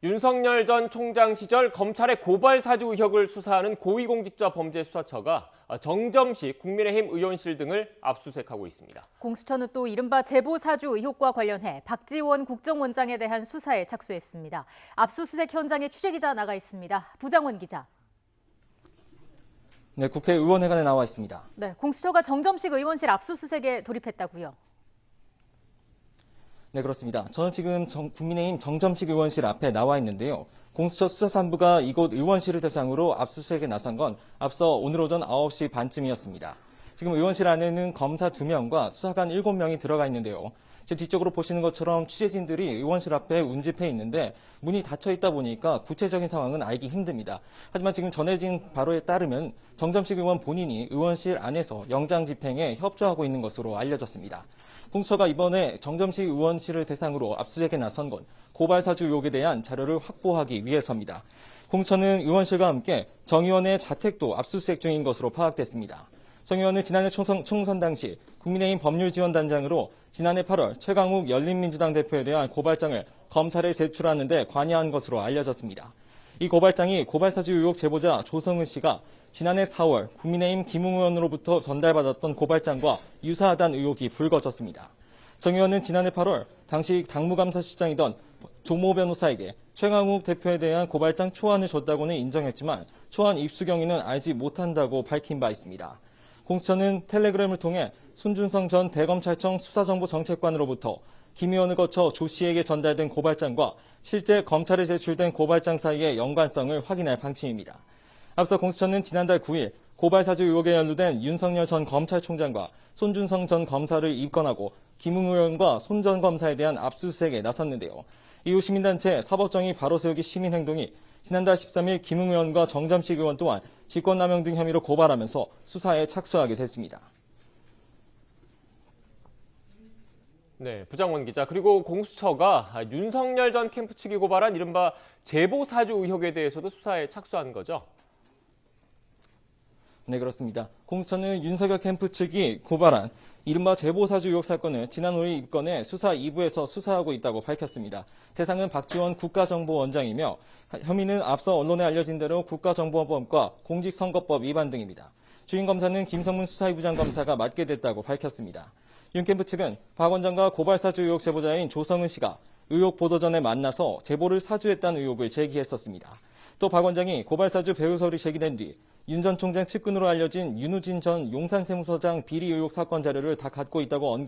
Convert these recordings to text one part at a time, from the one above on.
윤석열 전 총장 시절 검찰의 고발 사주 의혹을 수사하는 고위공직자범죄수사처가 정점식 국민의힘 의원실 등을 압수수색하고 있습니다. 공수처는 또 이른바 제보 사주 의혹과 관련해 박지원 국정원장에 대한 수사에 착수했습니다. 압수수색 현장에 취재기자 나가 있습니다. 부장원 기자. 네, 국회의원회관에 나와 있습니다. 네, 공수처가 정점식 의원실 압수수색에 돌입했다고요. 네, 그렇습니다. 저는 지금 국민의힘 정점식 의원실 앞에 나와 있는데요. 공수처 수사산부가 이곳 의원실을 대상으로 압수수색에 나선 건 앞서 오늘 오전 9시 반쯤이었습니다. 지금 의원실 안에는 검사 2명과 수사관 7명이 들어가 있는데요. 제 뒤쪽으로 보시는 것처럼 취재진들이 의원실 앞에 운집해 있는데 문이 닫혀 있다 보니까 구체적인 상황은 알기 힘듭니다. 하지만 지금 전해진 바로에 따르면 정점식 의원 본인이 의원실 안에서 영장 집행에 협조하고 있는 것으로 알려졌습니다. 공수처가 이번에 정점식 의원실을 대상으로 압수수색에 나선 건 고발 사주 의혹에 대한 자료를 확보하기 위해서입니다. 공수처는 의원실과 함께 정 의원의 자택도 압수수색 중인 것으로 파악됐습니다. 정 의원은 지난해 총선 당시 국민의힘 법률지원단장으로 지난해 8월 최강욱 열린민주당 대표에 대한 고발장을 검찰에 제출하는 데 관여한 것으로 알려졌습니다. 이 고발장이 고발사주 의혹 제보자 조성은 씨가 지난해 4월 국민의힘 김웅 의원으로부터 전달받았던 고발장과 유사하다는 의혹이 불거졌습니다. 정 의원은 지난해 8월 당시 당무감사실장이던 조모 변호사에게 최강욱 대표에 대한 고발장 초안을 줬다고는 인정했지만 초안 입수 경위는 알지 못한다고 밝힌 바 있습니다. 공수처는 텔레그램을 통해 손준성 전 대검찰청 수사정보정책관으로부터 김 의원을 거쳐 조 씨에게 전달된 고발장과 실제 검찰에 제출된 고발장 사이의 연관성을 확인할 방침입니다. 앞서 공수처는 지난달 9일 고발사주 의혹에 연루된 윤석열 전 검찰총장과 손준성 전 검사를 입건하고 김웅 의원과 손 전 검사에 대한 압수수색에 나섰는데요. 이후 시민단체 사법정의 바로세우기 시민행동이 지난달 13일 김웅 의원과 정점식 의원 또한 직권남용 등 혐의로 고발하면서 수사에 착수하게 됐습니다. 네, 부장원 기자. 그리고 공수처가 윤석열 전 캠프 측이 고발한 이른바 제보 사주 의혹에 대해서도 수사에 착수한 거죠? 네, 그렇습니다. 공수처는 윤석열 캠프 측이 고발한 이른바 제보사주 의혹 사건을 지난 5일 입건해 수사 2부에서 수사하고 있다고 밝혔습니다. 대상은 박지원 국가정보원장이며 혐의는 앞서 언론에 알려진 대로 국가정보원법과 공직선거법 위반 등입니다. 주인 검사는 김성문 수사부장검사가 맡게 됐다고 밝혔습니다. 윤 캠프 측은 박 원장과 고발사주 의혹 제보자인 조성은 씨가 의혹 보도 전에 만나서 제보를 사주했다는 의혹을 제기했었습니다. 또 박 원장이 고발사주 배우설이 제기된 뒤 윤 전 총장 측근으로 알려진 윤우진 전 용산세무서장 비리 의혹 사건 자료를 다 갖고 있다고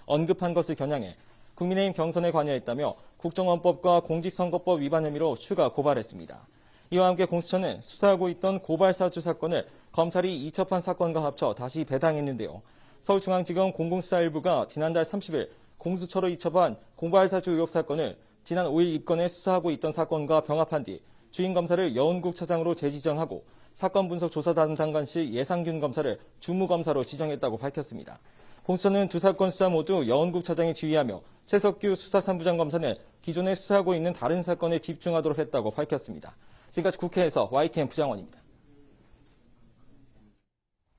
언급한 것을 겨냥해 국민의힘 경선에 관여했다며 국정원법과 공직선거법 위반 혐의로 추가 고발했습니다. 이와 함께 공수처는 수사하고 있던 고발사주 사건을 검찰이 이첩한 사건과 합쳐 다시 배당했는데요. 서울중앙지검 공공수사일부가 지난달 30일 공수처로 이첩한 고발사주 의혹 사건을 지난 5일 입건해 수사하고 있던 사건과 병합한 뒤 주인 검사를 여운국 차장으로 재지정하고 사건 분석 조사 담당관실 예상균 검사를 주무검사로 지정했다고 밝혔습니다. 공수처는 두 사건 수사 모두 여운국 차장이 지휘하며 최석규 수사산부장 검사는 기존에 수사하고 있는 다른 사건에 집중하도록 했다고 밝혔습니다. 지금까지 국회에서 YTN 부장원입니다.